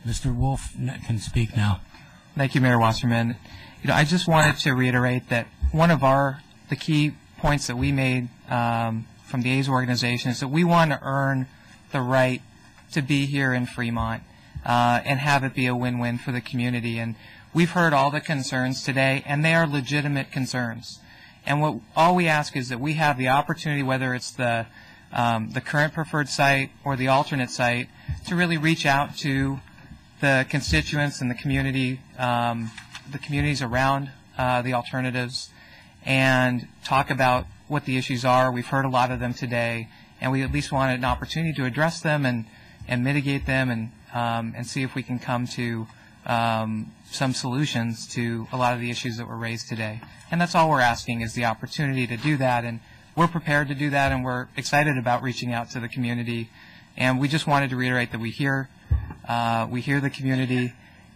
Mr. Wolf can speak now. Thank you, Mayor Wasserman. I just wanted to reiterate that one of the key points that we made from the A's organization is that we want to earn the right to be here in Fremont and have it be a win-win for the community. And we've heard all the concerns today, and they are legitimate concerns. And all we ask is that we have the opportunity, whether it's the current preferred site or the alternate site, to really reach out to the constituents and the communities around the alternatives and talk about what the issues are. We've heard a lot of them today, and we at least wanted an opportunity to address them and mitigate them and see if we can come to some solutions to a lot of the issues that were raised today. And that's all we're asking, is the opportunity to do that, and we're prepared to do that, and we're excited about reaching out to the community. And we just wanted to reiterate that we hear the community,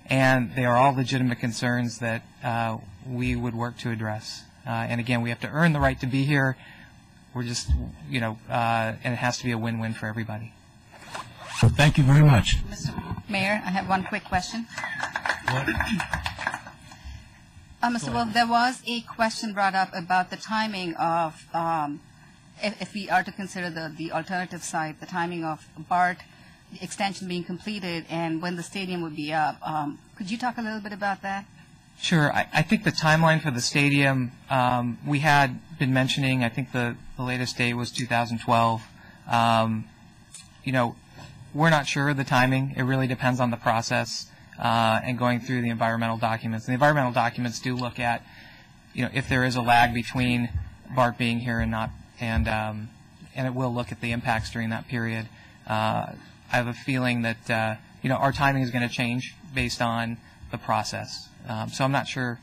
and they are all legitimate concerns that we would work to address. And again, we have to earn the right to be here. We're just, and it has to be a win-win for everybody. So thank you very much. Mr. Mayor, I have one quick question. Mr. Wolf, there was a question brought up about the timing of, if we are to consider the alternative site, the timing of BART, the extension being completed, and when the stadium would be up. Could you talk a little bit about that? Sure. I think the timeline for the stadium, we had been mentioning, I think the latest date was 2012. We're not sure of the timing. It really depends on the process and going through the environmental documents. And the environmental documents do look at, if there is a lag between BART being here and not, and it will look at the impacts during that period. I have a feeling that, our timing is going to change based on the process. So I'm not sure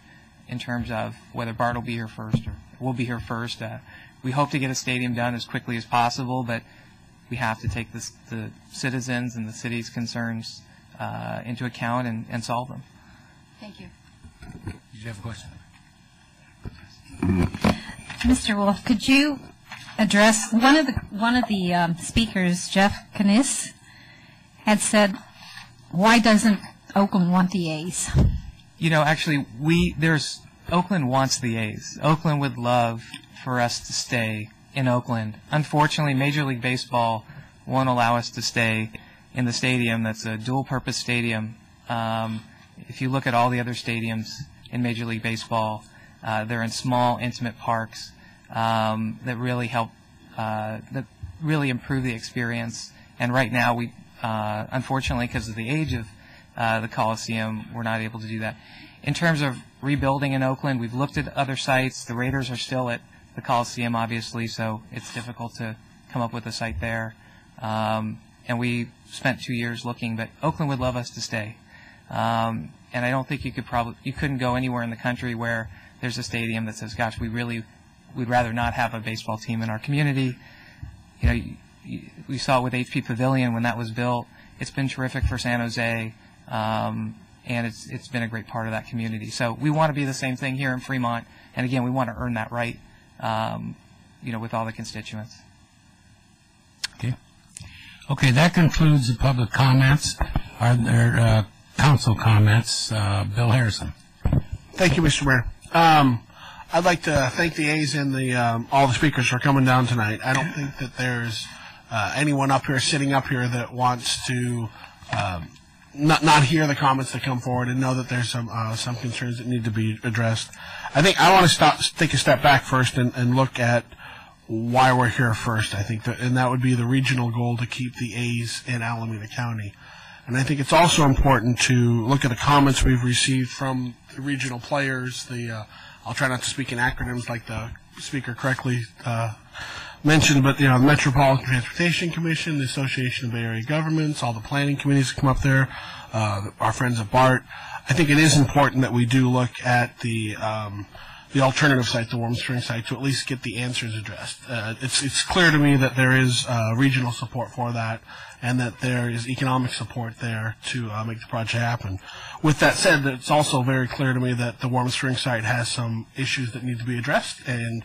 in terms of whether BART will be here first or we'll be here first. We hope to get a stadium done as quickly as possible, but we have to take the citizens and the city's concerns into account and solve them. Thank you. Did you have a question? Mr. Wolf, could you address one of the speakers, Jeff Kniss, had said, why doesn't Oakland want the A's? Actually, Oakland wants the A's. Oakland would love for us to stay in Oakland. Unfortunately, Major League Baseball won't allow us to stay in the stadium. That's a dual-purpose stadium. If you look at all the other stadiums in Major League Baseball, they're in small, intimate parks that really help, that really improve the experience. And right now, we, unfortunately, because of the age of the Coliseum, we're not able to do that. In terms of rebuilding in Oakland, we've looked at other sites. The Raiders are still at the Coliseum, obviously, so it's difficult to come up with a site there. And we spent 2 years looking, but Oakland would love us to stay. And I don't think you couldn't go anywhere in the country where there's a stadium that says, gosh, we'd rather not have a baseball team in our community. We saw it with HP Pavilion when that was built. It's been terrific for San Jose, and it's been a great part of that community. So we want to be the same thing here in Fremont, and again, we want to earn that right, with all the constituents. Okay, that concludes the public comments. Are there council comments? Bill Harrison. Thank you, Mr. Mayor. I'd like to thank the A's and all the speakers for coming down tonight. I don't think that there's anyone up here sitting up here that wants to not hear the comments that come forward and know that there's some concerns that need to be addressed. I think I want to take a step back first and look at why we're here first. I think and that would be the regional goal to keep the A's in Alameda County. And I think it's also important to look at the comments we've received from the regional players. I'll try not to speak in acronyms like the speaker correctly mentioned, but the Metropolitan Transportation Commission, the Association of Bay Area Governments, all the planning committees that come up there, our friends at BART. I think it is important that we do look at the alternative site, the Warm Springs site, to at least get the answers addressed. It's clear to me that there is regional support for that, and that there is economic support there to make the project happen. With that said, it's also very clear to me that the Warm Springs site has some issues that need to be addressed, and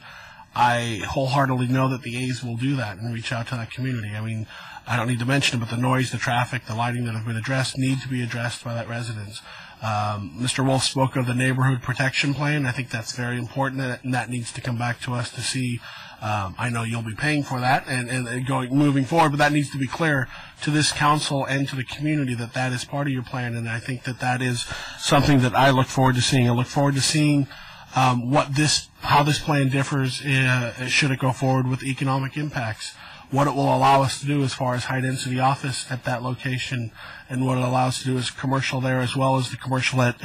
I wholeheartedly know that the A's will do that and reach out to that community. I mean, I don't need to mention it, but the noise, the traffic, the lighting that have been addressed need to be addressed by that residents. Mr. Wolf spoke of the neighborhood protection plan. I think that's very important, and that needs to come back to us to see. I know you'll be paying for that and moving forward, but that needs to be clear to this council and to the community that that is part of your plan. And I think that that is something that I look forward to seeing. I look forward to seeing how this plan differs should it go forward with economic impacts. What it will allow us to do as far as high-density office at that location, and what it allows us to do is commercial there as well as the commercial at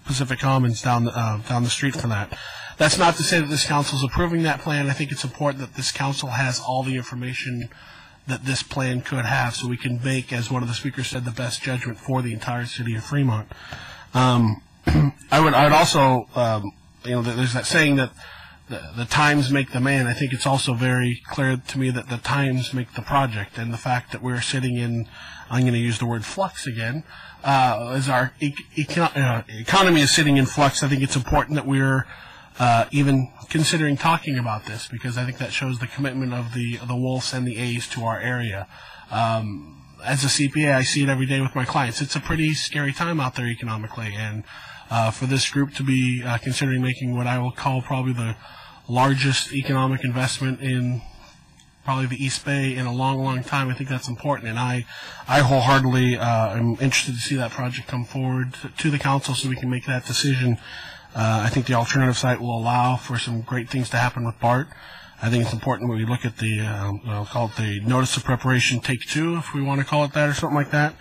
Pacific Commons down the street from that. That's not to say that this council is approving that plan. I think it's important that this council has all the information that this plan could have, so we can make, as one of the speakers said, the best judgment for the entire city of Fremont. I would also, there's that saying that the times make the man. I think it's also very clear to me that the times make the project, and the fact that we're sitting in, I'm going to use the word flux again, as our economy is sitting in flux. I think it's important that we're even considering talking about this, because I think that shows the commitment of the Wolves and the A's to our area. As a CPA, I see it every day with my clients. It's a pretty scary time out there economically, and for this group to be considering making what I will call probably the largest economic investment in probably the East Bay in a long, long time, I think that's important. And I wholeheartedly am interested to see that project come forward to the council so we can make that decision. I think the alternative site will allow for some great things to happen with BART. I think it's important when we look at the, I'll call it the notice of preparation take two, if we want to call it that, or something like that.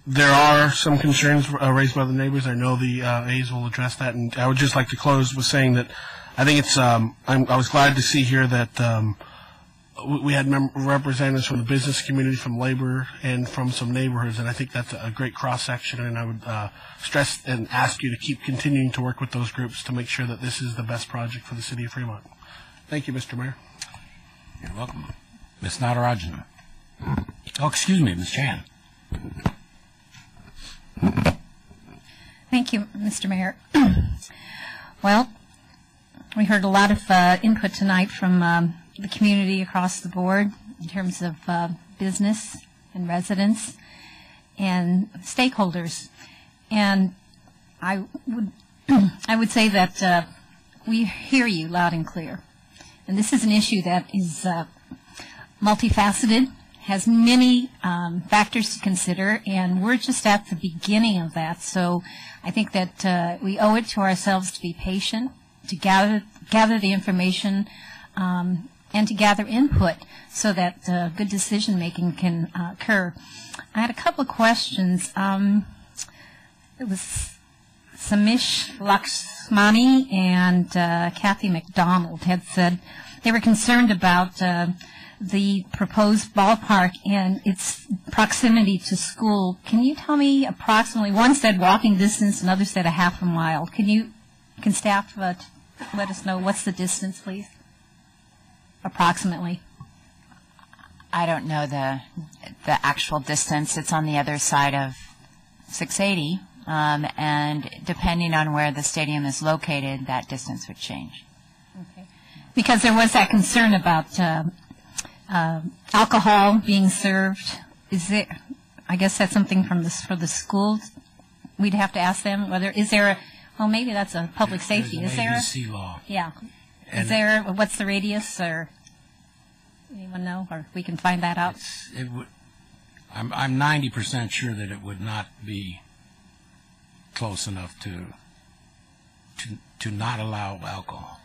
There are some concerns raised by the neighbors. I know the A's will address that, and I would just like to close with saying that I think it's. I was glad to see here that we had representatives from the business community, from labor, and from some neighborhoods, and I think that's a great cross section. And I would stress and ask you to keep continuing to work with those groups to make sure that this is the best project for the city of Fremont. Thank you, Mr. Mayor. You're welcome, Ms. Natarajan. Oh, excuse me, Ms. Chan. Thank you, Mr. Mayor. Well, we heard a lot of input tonight from the community across the board in terms of business and residents and stakeholders. And I would say that we hear you loud and clear. And this is an issue that is multifaceted, has many factors to consider, and we're just at the beginning of that. So I think that we owe it to ourselves to be patient, to gather the information, and to gather input so that good decision-making can occur. I had a couple of questions. It was Samish Lakshmani and Kathy McDonald had said they were concerned about the proposed ballpark and its proximity to school. Can you tell me approximately, one said walking distance, another said a half a mile. Can staff let us know what's the distance, please? Approximately. I don't know the actual distance. It's on the other side of 680, and depending on where the stadium is located, that distance would change. Okay. Because there was that concern about alcohol being served. I guess that's something for the schools. We'd have to ask them whether maybe that's a public safety. There's an ABC law. Yeah. What's the radius, or anyone know, or we can find that out? I'm 90% sure that it would not be close enough to not allow alcohol.